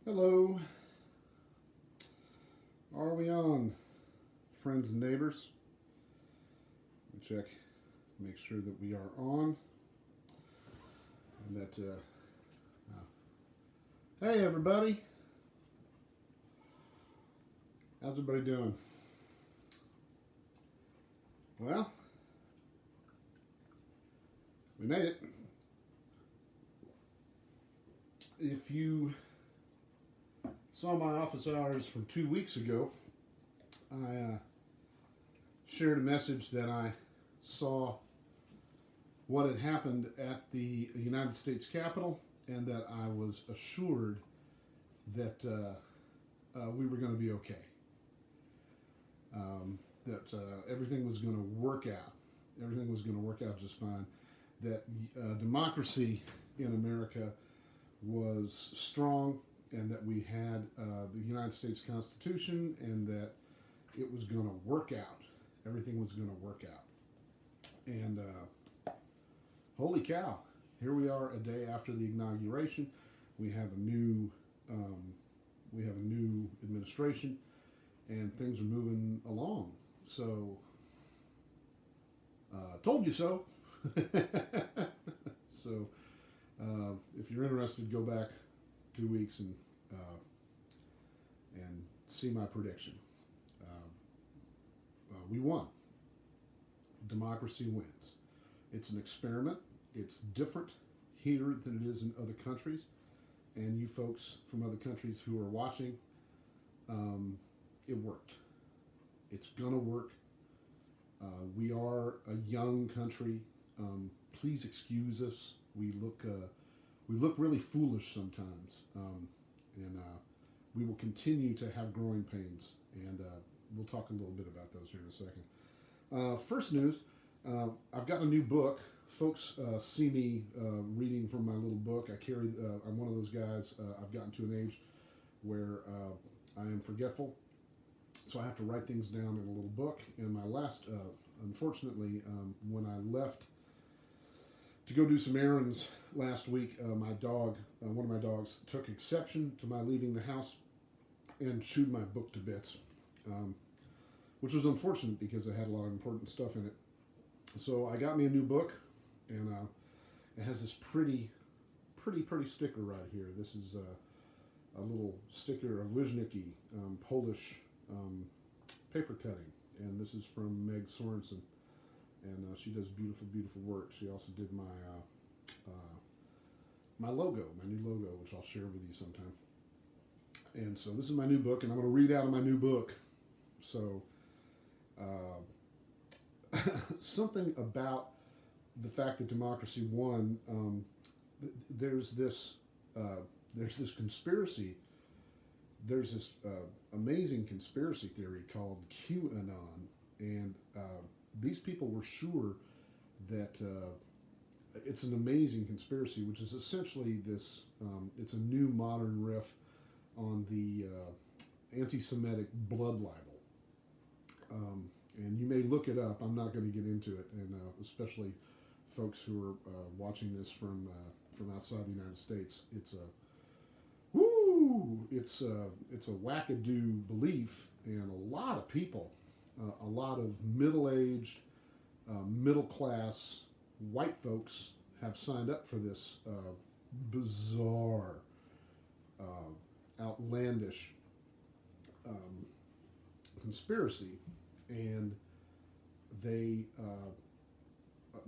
Hello. Are we on, friends and neighbors? Check, make sure that we are on, and that. Hey, everybody. How's everybody doing? Well, we made it. If you saw my office hours from 2 weeks ago, I shared a message that I saw what had happened at the United States Capitol, and that I was assured that we were going to be okay. That everything was going to work out. Everything was going to work out just fine. That democracy in America was strong, and that we had the United States Constitution, and that it was going to work out. Everything was going to work out. And holy cow, here we are a day after the inauguration. We have a new administration, and things are moving along. So, told you so. So, if you're interested, go back 2 weeks and see my prediction. We won. Democracy wins. It's an experiment. It's different here than it is in other countries. And you folks from other countries who are watching, it worked. It's gonna work. We are a young country. Please excuse us. We look really foolish sometimes, and we will continue to have growing pains. And we'll talk a little bit about those here in a second. First news: I've got a new book. Folks see me reading from my little book. I'm one of those guys. I've gotten to an age where I am forgetful, so I have to write things down in a little book. And my last, unfortunately, when I left to go do some errands last week, my dog, one of my dogs, took exception to my leaving the house and chewed my book to bits, which was unfortunate because it had a lot of important stuff in it. So I got me a new book, and it has this pretty sticker right here. This is a little sticker of Wisnicki, Polish paper cutting, and this is from Meg Sorensen, and she does beautiful work. She also did my my logo, my new logo, which I'll share with you sometime. And so this is my new book, and I'm going to read out of my new book. So something about the fact that democracy won. There's this conspiracy. There's this amazing conspiracy theory called QAnon, and these people were sure that it's an amazing conspiracy, which is essentially this. It's a new modern riff on the anti-Semitic blood libel. And you may look it up. I'm not going to get into it, and especially folks who are watching this from outside the United States. It's a wackadoo belief, and a lot of people, a lot of middle-aged, middle-class white folks have signed up for this bizarre, outlandish conspiracy, and they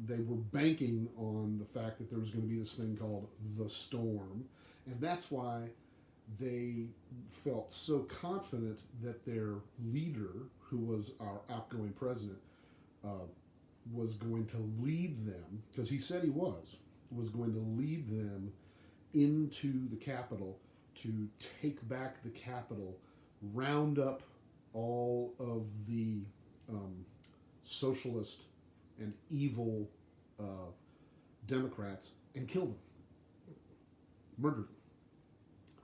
were banking on the fact that there was going to be this thing called the storm, and that's why they felt so confident that their leader, who was our outgoing president, was going to lead them, because he said he was going to lead them into the Capitol to take back the Capitol, round up all of the socialist and evil Democrats, and kill them, murder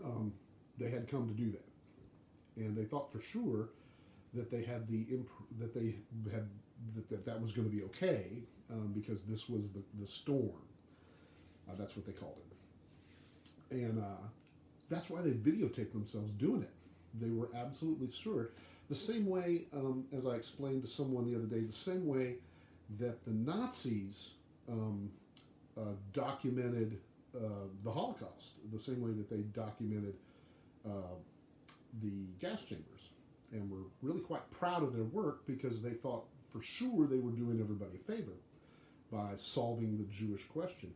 them. They had come to do that, and they thought for sure that they had that was going to be okay, because this was the storm. That's what they called it, and that's why they videotaped themselves doing it. They were absolutely sure. The same way, as I explained to someone the other day, the same way that the Nazis um, documented the Holocaust, the same way that they documented uh, the gas chambers, and were really quite proud of their work because they thought for sure they were doing everybody a favor by solving the Jewish question.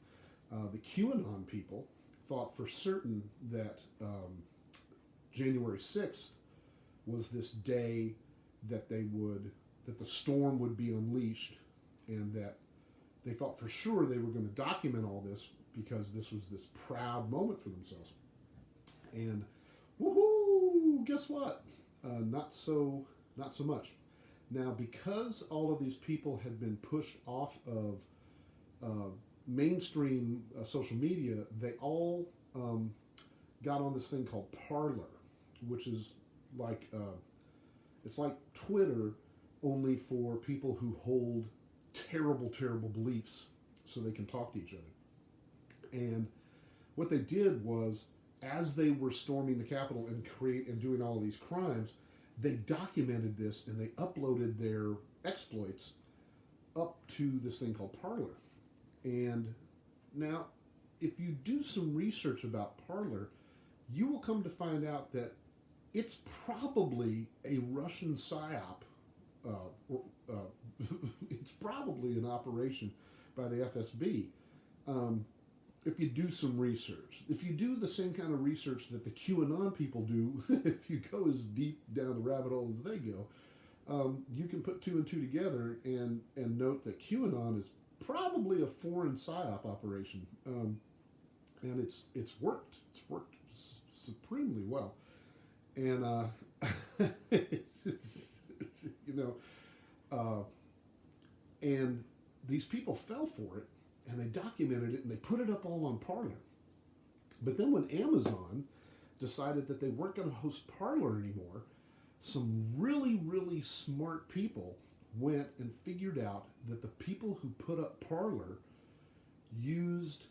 The QAnon people thought for certain that January 6th was this day that that the storm would be unleashed, and that they thought for sure they were going to document all this because this was this proud moment for themselves. And woohoo! Guess what? Not so much. Now, because all of these people had been pushed off of mainstream social media, they all got on this thing called Parler, which is like it's like Twitter, only for people who hold terrible, terrible beliefs, so they can talk to each other. And what they did was, as they were storming the Capitol and doing all of these crimes, they documented this and they uploaded their exploits up to this thing called Parler. And now, if you do some research about Parler, you will come to find out that it's probably a Russian psyop. It's probably an operation by the FSB. If you do some research, if you do the same kind of research that the QAnon people do, if you go as deep down the rabbit hole as they go, you can put two and two together and note that QAnon is probably a foreign psyop operation, and it's worked. It's worked supremely well, and you know, and these people fell for it, and they documented it, and they put it up all on Parler. But then when Amazon decided that they weren't going to host Parler anymore, some really, really smart people went and figured out that the people who put up Parler used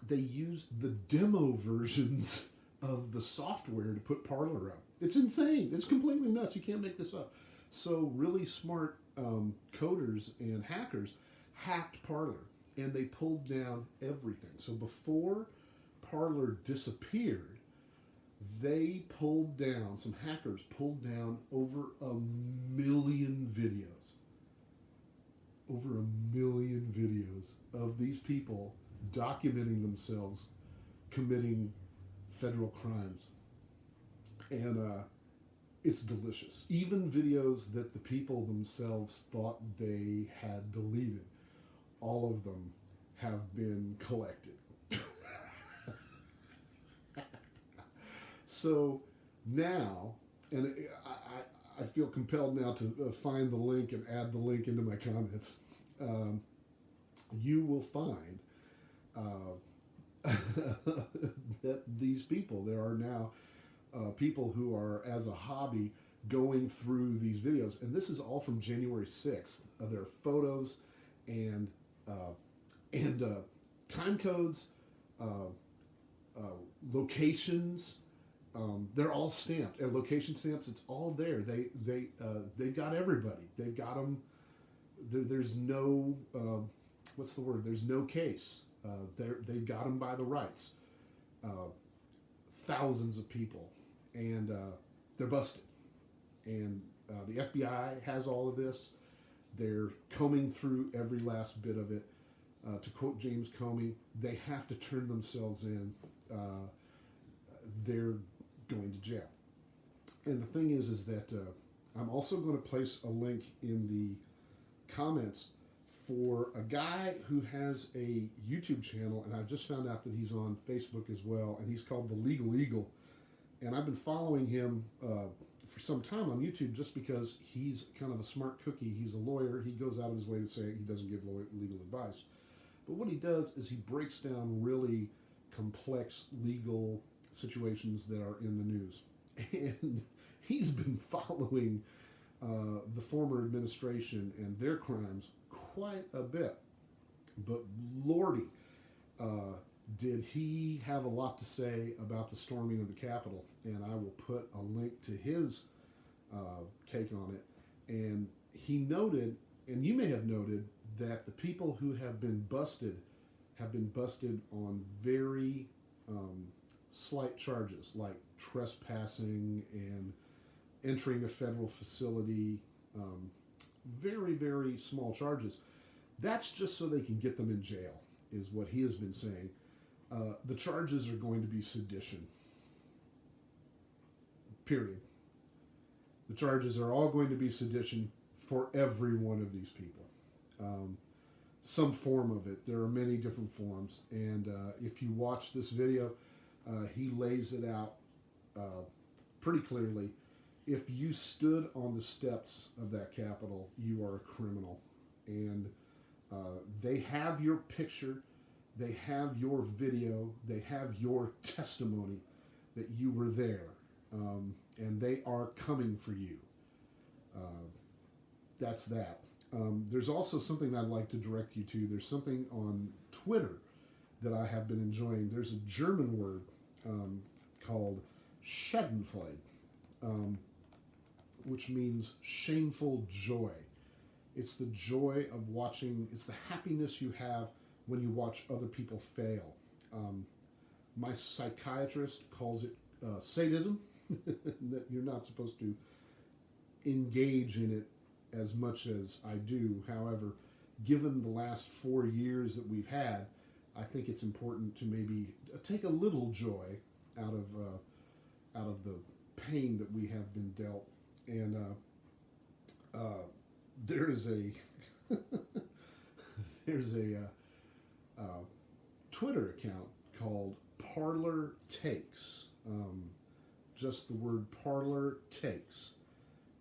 they used the demo versions of the software to put Parler up. It's insane. It's completely nuts. You can't make this up. So really smart coders and hackers hacked Parler, and they pulled down everything. So before Parler disappeared, some hackers pulled down over 1 million videos. Over 1 million videos of these people documenting themselves committing federal crimes. And it's delicious. Even videos that the people themselves thought they had deleted, all of them have been collected. So now, and I feel compelled now to find the link and add the link into my comments. You will find that these people, there are now people who are, as a hobby, going through these videos, and this is all from January 6th. There are photos and time codes, locations. They're all stamped, and location stamps. It's all there. They've got everybody. They've got them. There's no what's the word? There's no case. They've got them by the rights. Thousands of people, and they're busted. And the FBI has all of this. They're combing through every last bit of it. To quote James Comey, they have to turn themselves in. They're going to jail. And the thing is that I'm also going to place a link in the comments for a guy who has a YouTube channel, and I just found out that he's on Facebook as well, and he's called The Legal Eagle. And I've been following him for some time on YouTube just because he's kind of a smart cookie. He's a lawyer. He goes out of his way to say he doesn't give legal advice. But what he does is he breaks down really complex legal situations that are in the news. And he's been following the former administration and their crimes quite a bit. But Lordy, did he have a lot to say about the storming of the Capitol? And I will put a link to his take on it. And he noted, and you may have noted, that the people who have been busted on very slight charges like trespassing and entering a federal facility. Very, very small charges. That's just so they can get them in jail, is what he has been saying. The charges are going to be sedition. Period. The charges are all going to be sedition for every one of these people. Some form of it. There are many different forms. And if you watch this video, he lays it out pretty clearly. If you stood on the steps of that Capitol, you are a criminal. And they have your picture, they have your video, they have your testimony that you were there. And they are coming for you. That's that. There's also something I'd like to direct you to. There's something on Twitter that I have been enjoying. There's a German word called Schadenfreude, which means shameful joy. It's the joy of watching, it's the happiness you have when you watch other people fail. My psychiatrist calls it sadism, that you're not supposed to engage in it as much as I do. However, given the last 4 years that we've had, I think it's important to maybe take a little joy out of the pain that we have been dealt. And there's a Twitter account called Parlor Takes. Just the word Parlor Takes.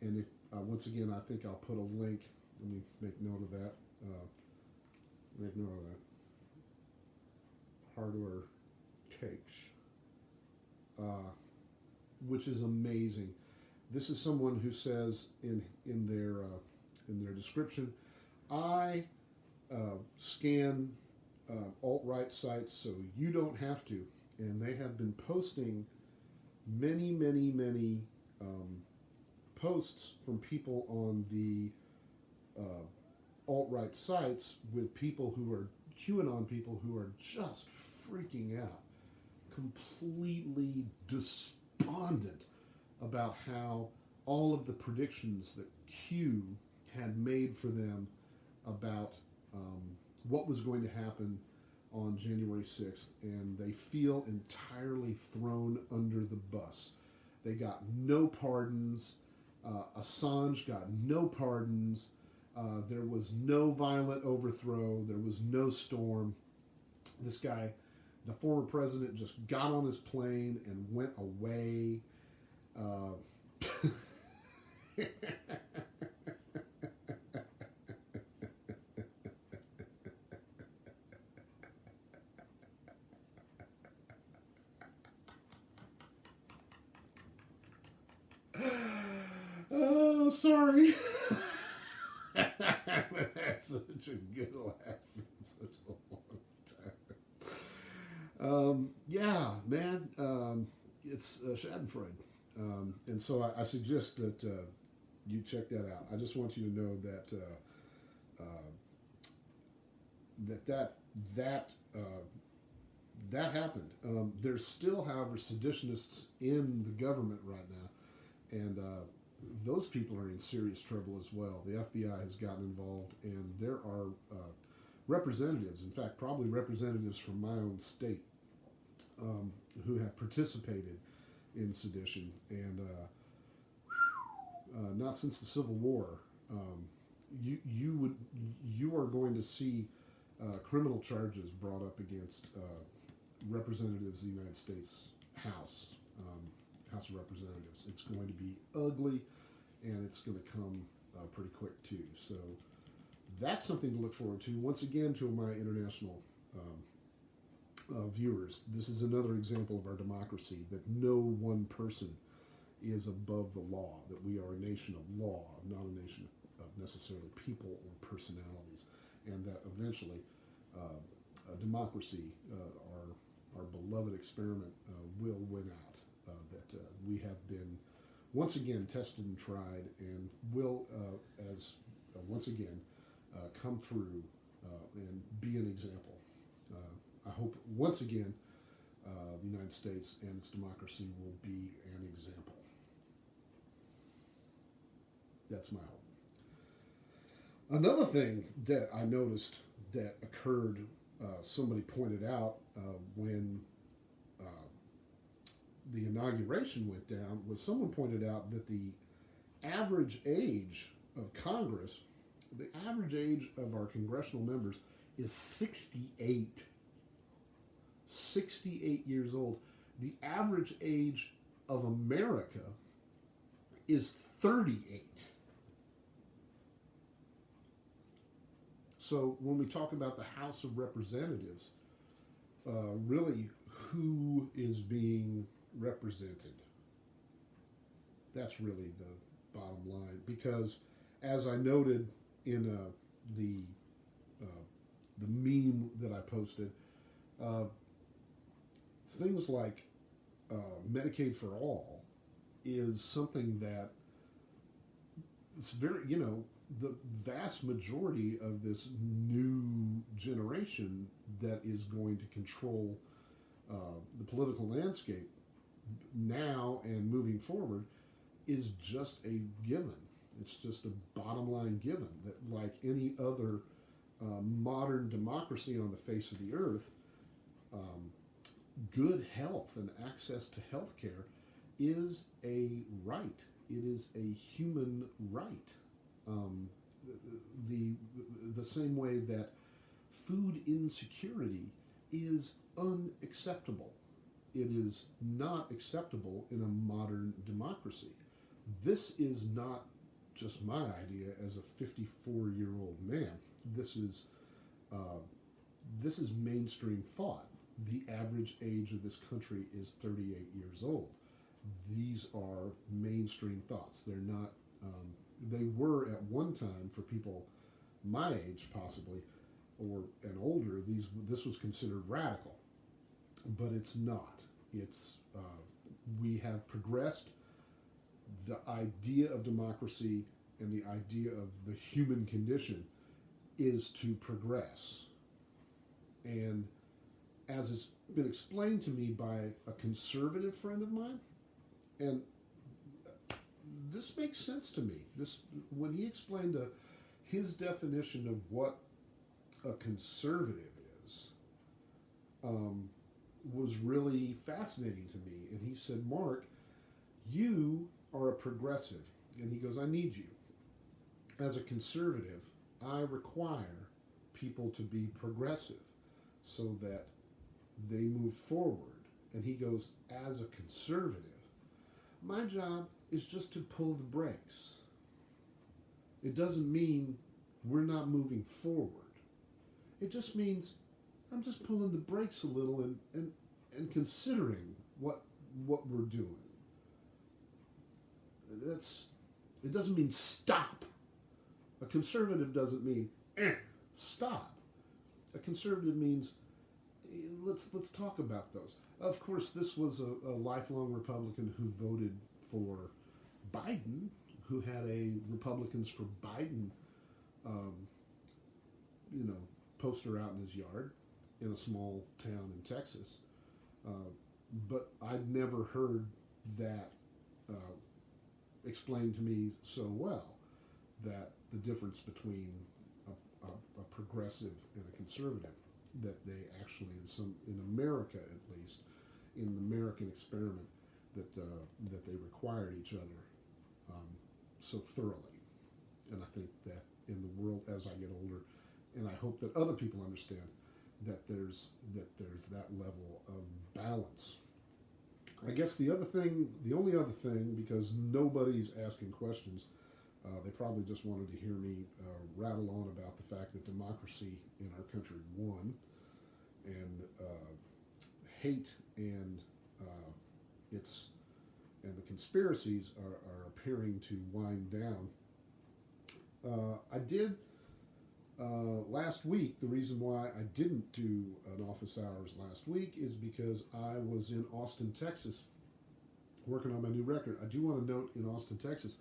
And if once again, I think I'll put a link. Let me make note of that. Make note of that. Parlor Takes, which is amazing. This is someone who says in their description, I scan alt-right sites so you don't have to. And they have been posting many posts from people on the alt-right sites with people who are QAnon people who are just freaking out, completely despondent about how all of the predictions that Q had made for them about what was going to happen on January 6th, and they feel entirely thrown under the bus. They got no pardons. Assange got no pardons. There was no violent overthrow. There was no storm. This guy, the former president, just got on his plane and went away. Oh, sorry. I haven't had such a good laugh in such a long time. Yeah, man, it's Schadenfreude. And so I suggest that you check that out. I just want you to know that that happened. There's still, however, seditionists in the government right now, and those people are in serious trouble as well. The FBI has gotten involved, and there are representatives, in fact, probably representatives from my own state, who have participated in sedition, and not since the Civil War. You are going to see criminal charges brought up against representatives of the United States House of Representatives. It's going to be ugly, and it's going to come pretty quick too. So that's something to look forward to. Once again, to my international viewers, this is another example of our democracy, that no one person is above the law, that we are a nation of law, not a nation of necessarily people or personalities, and that eventually democracy, our beloved experiment, will win out. That we have been once again tested and tried, and will, as once again, come through and be an example. I hope once again the United States and its democracy will be an example. That's my hope. Another thing that I noticed that occurred, somebody pointed out when uh, the inauguration went down, was someone pointed out that the average age of Congress, the average age of our congressional members is 68. 68 years old. The average age of America is 38. So when we talk about the House of Representatives, really who is being represented? That's really the bottom line. Because as I noted in the uh, the meme that I posted, uh, things like Medicaid for all is something that it's very, the vast majority of this new generation that is going to control the political landscape now and moving forward is just a given. It's just a bottom line given that, like any other modern democracy on the face of the earth, um, good health and access to health care is a right. It is a human right. Um, the the same way that food insecurity is unacceptable. It is not acceptable in a modern democracy. This is not just my idea as a 54-year-old man. This is uh, this is mainstream thought. The average age of this country is 38 years old. These are mainstream thoughts. They're not. They were at one time for people my age, possibly, or and older. This was considered radical, but it's not. It's we have progressed. The idea of democracy and the idea of the human condition is to progress. And as it's been explained to me by a conservative friend of mine, and this makes sense to me. This when he explained his definition of what a conservative is, was really fascinating to me. And he said, "Mark, you are a progressive." And he goes, "I need you. As a conservative, I require people to be progressive so that they move forward." And he goes, "As a conservative, my job is just to pull the brakes. It doesn't mean we're not moving forward. It just means I'm just pulling the brakes a little and considering what we're doing." It doesn't mean stop. A conservative doesn't mean stop. A conservative means let's talk about those. Of course, this was a lifelong Republican who voted for Biden, who had a Republicans for Biden, um, poster out in his yard in a small town in Texas. Uh, but I'd never heard that uh, explained to me so well, that the difference between a progressive and a conservative, that they actually in America at least, in the American experiment, that they required each other um, so thoroughly. And I think that in the world as I get older, and I hope that other people understand that there's that level of balance. I guess the only other thing, because nobody's asking questions, they probably just wanted to hear me rattle on about the fact that democracy in our country won, and hate and it's and the conspiracies are appearing to wind down. I did Last week, the reason why I didn't do an office hours last week is because I was in Austin, Texas, working on my new record. I do want to note in Austin, Texas,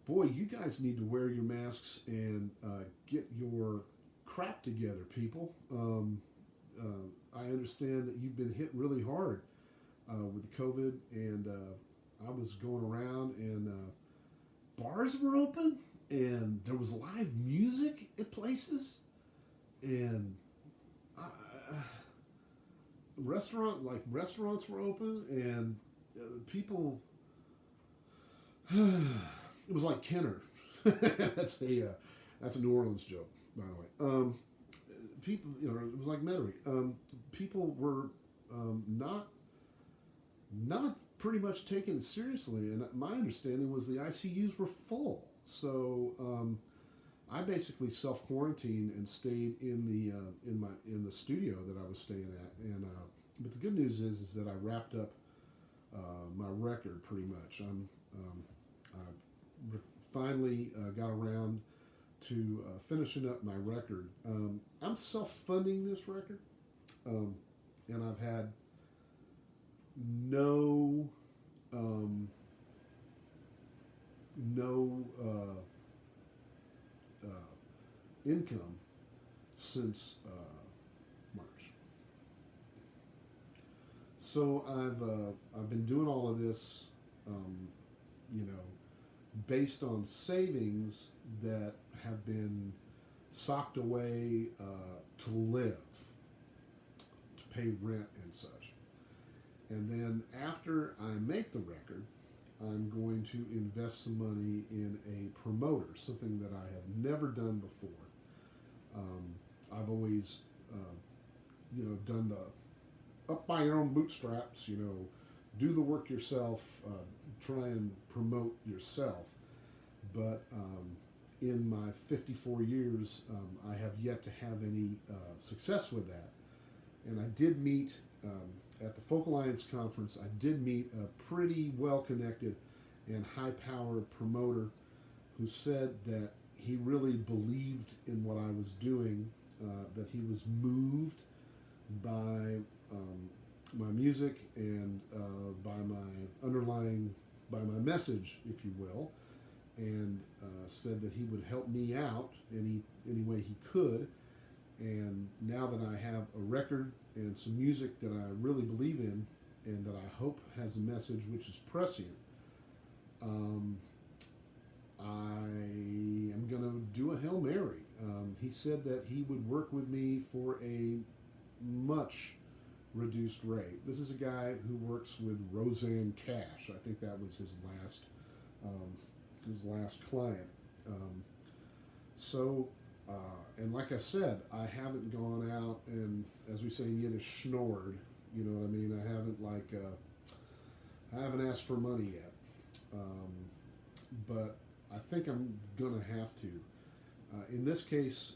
boy, you guys need to wear your masks and get your crap together, people. I understand that you've been hit really hard with the COVID, and I was going around, and bars were open, and there was live music at places, and I, restaurants were open, and people. It was like Kenner. That's a New Orleans joke, by the way. People, it was like Metairie. People were not pretty much taking it seriously, and my understanding was the ICUs were full. So I basically self quarantined and stayed in the studio that I was staying at. And but the good news is that I wrapped up my record pretty much. I finally got around to finishing up my record. I'm self-funding this record, and I've had no income since March. So I've been doing all of this, you know, based on savings that have been socked away to live, to pay rent and such. And then after I make the record, I'm going to invest some money in a promoter, something that I have never done before. I've always, done the up by your own bootstraps, do the work yourself, try and promote yourself. But in my 54 years, I have yet to have any success with that. And I did meet, at the Folk Alliance Conference, I did meet a pretty well-connected and high-powered promoter who said that he really believed in what I was doing, that he was moved by my music and by my message, if you will, and said that he would help me out any way he could. And now that I have a record and some music that I really believe in and that I hope has a message which is prescient, I am going to do a Hail Mary. He said that he would work with me for a much reduced rate. This is a guy who works with Rosanne Cash. I think that was his last client. And like I said, I haven't gone out and, as we say in Yiddish, schnorred. You know what I mean? I haven't asked for money yet. But I think I'm gonna have to. In this case,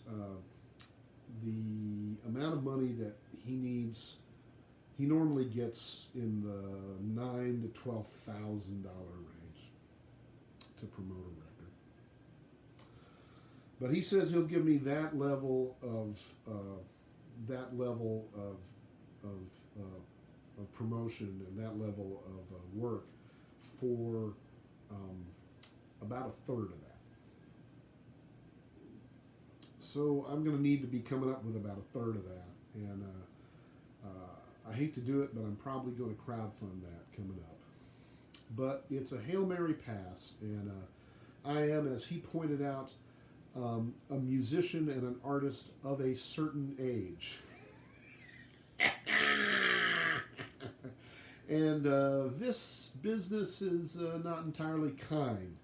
the amount of money that he needs, he normally gets in the $9,000 to $12,000 range to promote a record. But he says he'll give me that level of promotion and that level of work for about a third of that. So I'm going to need to be coming up with about a third of that, and I hate to do it, but I'm probably going to crowdfund that coming up. But it's a Hail Mary pass, and I am, as he pointed out, a musician and an artist of a certain age. And this business is not entirely kind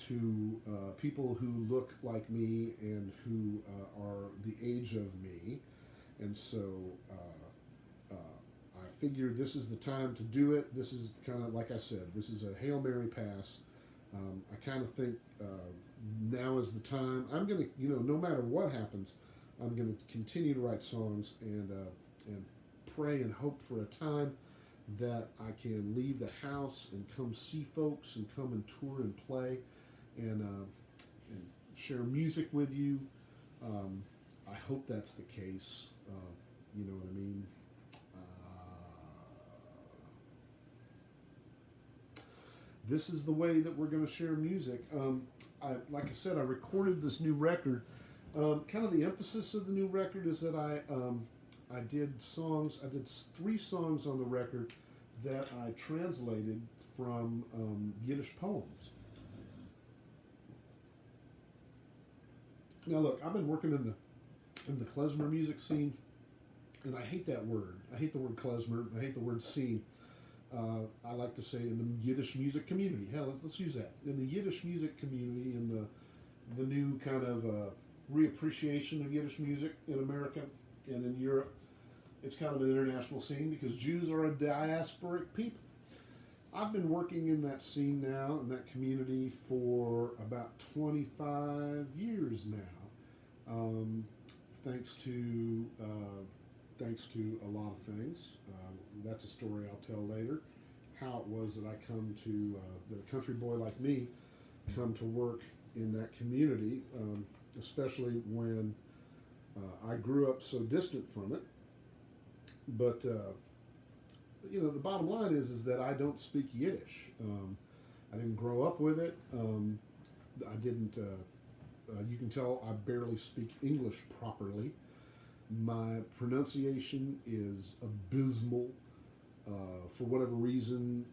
to people who look like me and who are the age of me. And so I figured this is the time to do it. This is kind of, like I said, this is a Hail Mary pass. I kind of think now is the time. I'm going to, no matter what happens, I'm going to continue to write songs and pray and hope for a time that I can leave the house and come see folks and come and tour and play and share music with you I hope that's the case. You know what I mean? This is the way that we're going to share music. Like I said, I recorded this new record. Kind of the emphasis of the new record is that I did songs. I did 3 songs on the record that I translated from Yiddish poems. Now, look, I've been working in the klezmer music scene, and I hate that word. I hate the word klezmer. I hate the word scene. I like to say in the Yiddish music community. Hell, let's use that. In the Yiddish music community, in the new kind of reappreciation of Yiddish music in America and in Europe, it's kind of an international scene because Jews are a diasporic people. I've been working in that scene now, in that community, for about 25 years now, thanks to a lot of things. That's a story I'll tell later. How it was that that a country boy like me come to work in that community, especially when I grew up so distant from it. But you know, the bottom line is that I don't speak Yiddish. I didn't grow up with it. I didn't. You can tell I barely speak English properly. My pronunciation is abysmal. For whatever reason,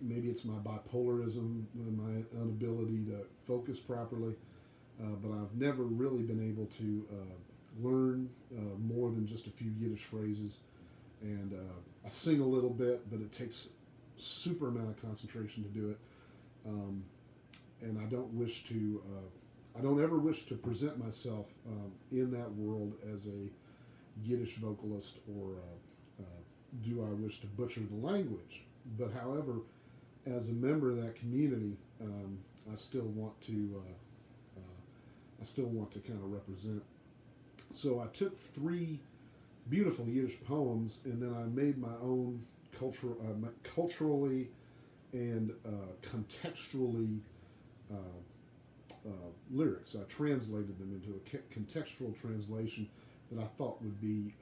maybe it's my bipolarism, my inability to focus properly. But I've never really been able to learn more than just a few Yiddish phrases. And I sing a little bit, but it takes a super amount of concentration to do it. And I don't ever wish to present myself in that world as a Yiddish vocalist, or do I wish to butcher the language. But however, as a member of that community, I still want to kind of represent. So I took 3 beautiful Yiddish poems, and then I made my own culturally and contextually lyrics. I translated them into a contextual translation that I thought would be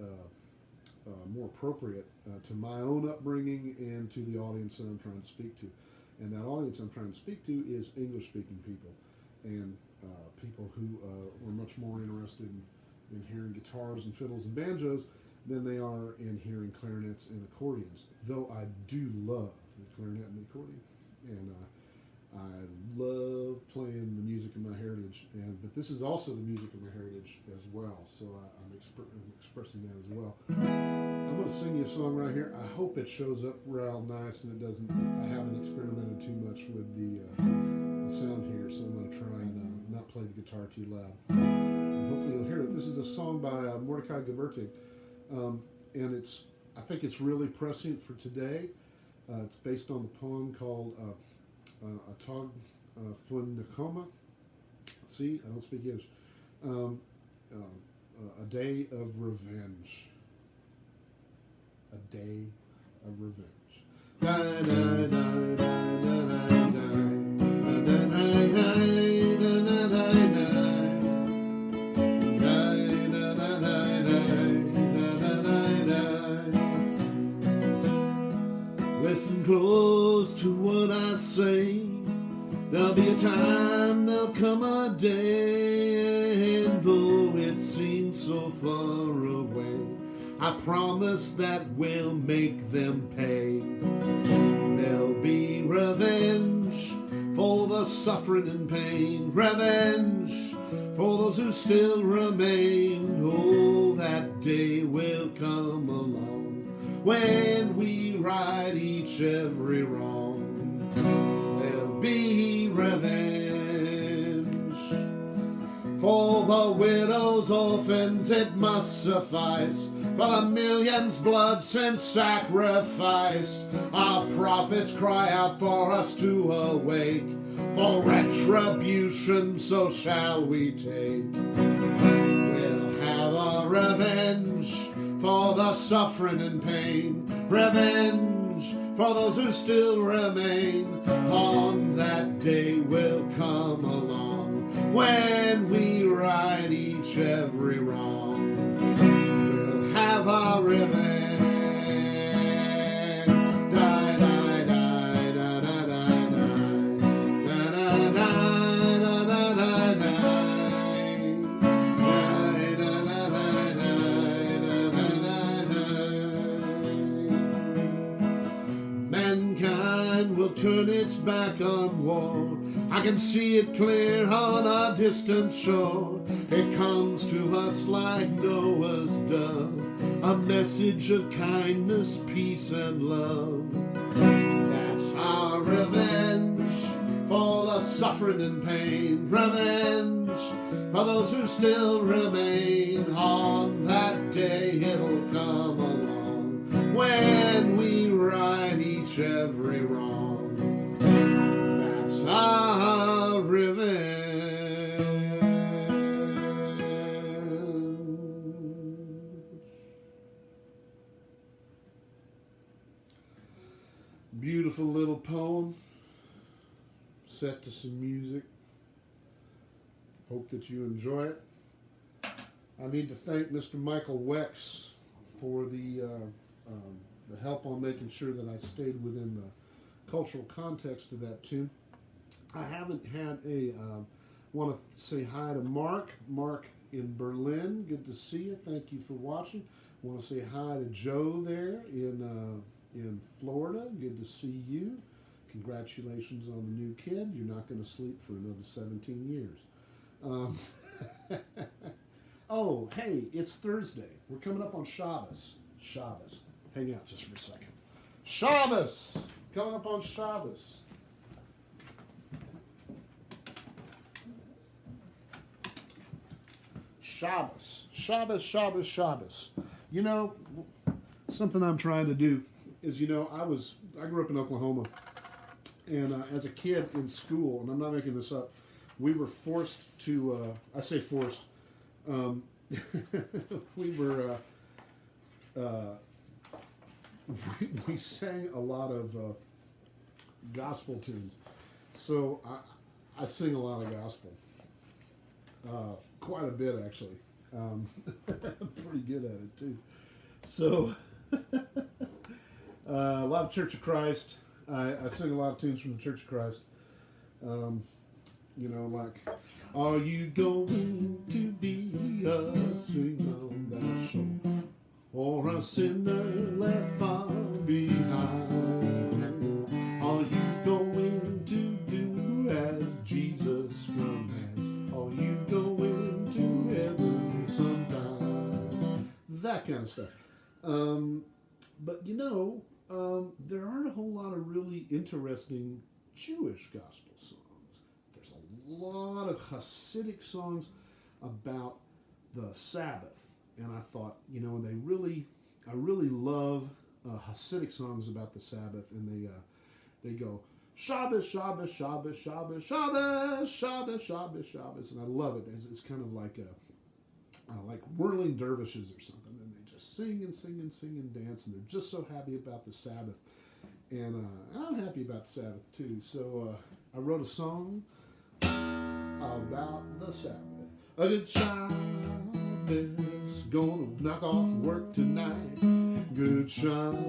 more appropriate to my own upbringing and to the audience that I'm trying to speak to. And that audience I'm trying to speak to is English-speaking people, and people who were much more interested in hearing guitars and fiddles and banjos than they are in hearing clarinets and accordions. Though I do love the clarinet and the accordion, and I love playing the music of my heritage. But this is also the music of my heritage as well, so I'm expressing that as well. I'm going to sing you a song right here. I hope it shows up real nice and it doesn't. I haven't experimented too much with the sound here, so I'm going to try and not play the guitar too loud. And hopefully you'll hear it. This is a song by Mordecai Gewirtig, and I think it's really prescient for today. It's based on the poem called A Tag von Nakoma. See, I don't speak Yiddish. A Day of Revenge. A Day of Revenge. Da, da, da, da, da, da, listen close to what I say. There'll be a time, there'll come a day, and though it seems so far away, I promise that we'll make them pay. There'll be revenge for the suffering and pain, revenge for those who still remain. Oh, that day will come along when we right each every wrong. There'll be revenge for the widows, orphans, it must suffice. For the millions blood since sacrificed, our prophets cry out for us to awake. For retribution, so shall we take. We'll have a revenge for the suffering and pain, revenge for those who still remain. On that day will come along When we right each every wrong, we'll have our revenge. Die, die, die, da, da, da, da, da, da, da, da, da, da, mankind will turn its back on war. I can see it clear on a distant shore. It comes to us like Noah's dove, a message of kindness, peace, and love. That's our revenge for the suffering and pain. Revenge for those who still remain. On that day it'll come along when we right each every wrong. That's our revenge. Beautiful little poem set to some music. Hope that you enjoy it. I need to thank Mr. Michael Wex for the help on making sure that I stayed within the cultural context of that tune. I haven't had want to say hi to Mark. Mark in Berlin, good to see you. Thank you for watching. Want to say hi to Joe there in Florida. Good to see you. Congratulations on the new kid. You're not going to sleep for another 17 years. Oh, hey, it's Thursday. We're coming up on Shabbos. Shabbos. Hang out just for a second. Shabbos! Coming up on Shabbos. Shabbos. Shabbos, Shabbos, Shabbos. You know, something I'm trying to do is, you know, I grew up in Oklahoma, and as a kid in school, and I'm not making this up, we were forced to, I say forced, we were, we sang a lot of gospel tunes. So I sing a lot of gospel, quite a bit actually. Pretty good at it too. So a lot of Church of Christ. I sing a lot of tunes from the Church of Christ. You know, like, are you going to be a singer on that shore, or a sinner left far behind? Are you going to do as Jesus commands? Are you going to heaven sometime? That kind of stuff. But you know, there aren't a whole lot of really interesting Jewish gospel songs. There's a lot of Hasidic songs about the Sabbath, and I thought, you know, and I really love Hasidic songs about the Sabbath, and they go Shabbos, Shabbos, Shabbos, Shabbos, Shabbos, Shabbos, Shabbos, Shabbos, and I love it. It's kind of like like whirling dervishes or something, and they just sing and sing and sing and dance, and they're just so happy about the Sabbath. And I'm happy about the Sabbath too. So I wrote a song about the Sabbath. A good Shabbos, gonna knock off work tonight. Good Shabbos,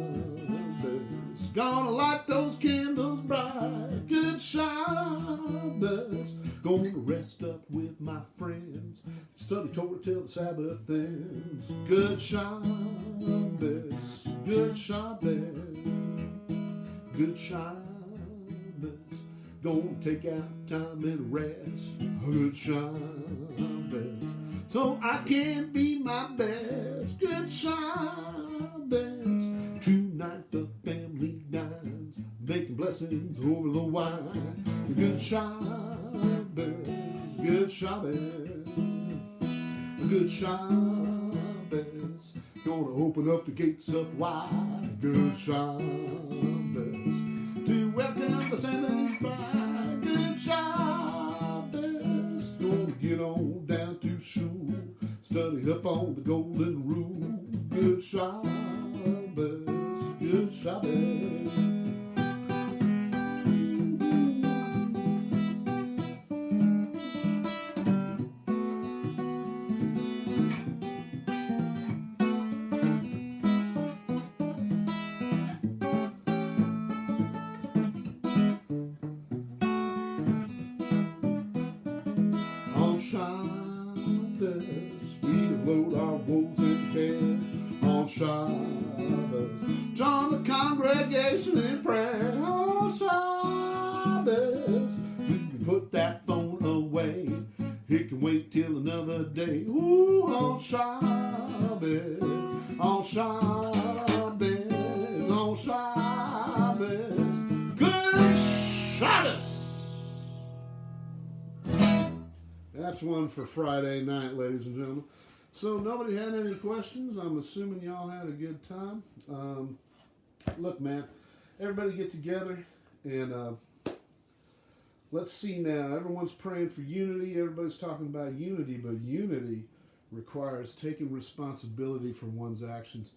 gonna light those candles bright. Good Shabbos, gonna rest up with my friends. Study Torah till the Sabbath ends. Good Shabbos, good Shabbos, good Shabbos. Gonna take out time and rest. Good Shabbos, so I can be my best. Good Shabbos, tonight the family dines, making blessings over the wine. Good Shabbos, good Shabbos, good Shabbos, gonna open up the gates up wide. Good Shabbos, to welcome the Sabbath bride. Good Shabbos, gonna get on down to shul, study up on the golden rule. Good Shabbos, good Shabbos. congregation in prayer. Oh, Shabbos, you can put that phone away. It can wait till another day. Ooh, on Shabbos, on Shabbos, on Shabbos. Good Shabbos! That's one for Friday night, ladies and gentlemen. So nobody had any questions. I'm assuming y'all had a good time. Look, man, everybody get together and let's see now. Everyone's praying for unity. Everybody's talking about unity, but unity requires taking responsibility for one's actions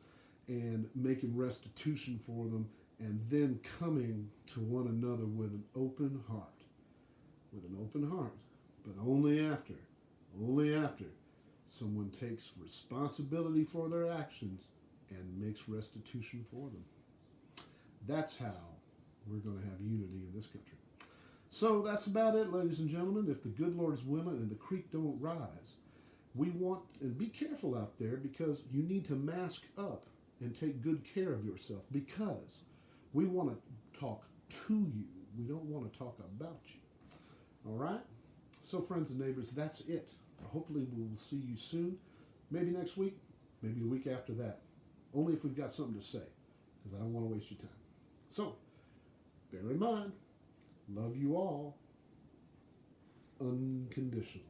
and making restitution for them, and then coming to one another with an open heart. With an open heart. But only after someone takes responsibility for their actions and makes restitution for them. That's how we're going to have unity in this country. So that's about it, ladies and gentlemen. If the good Lord is willing and the creek don't rise, we want, and be careful out there, because you need to mask up and take good care of yourself, because we want to talk to you. We don't want to talk about you. All right? So, friends and neighbors, that's it. Hopefully we'll see you soon. Maybe next week, maybe the week after that. Only if we've got something to say, because I don't want to waste your time. So, bear in mind, love you all unconditionally.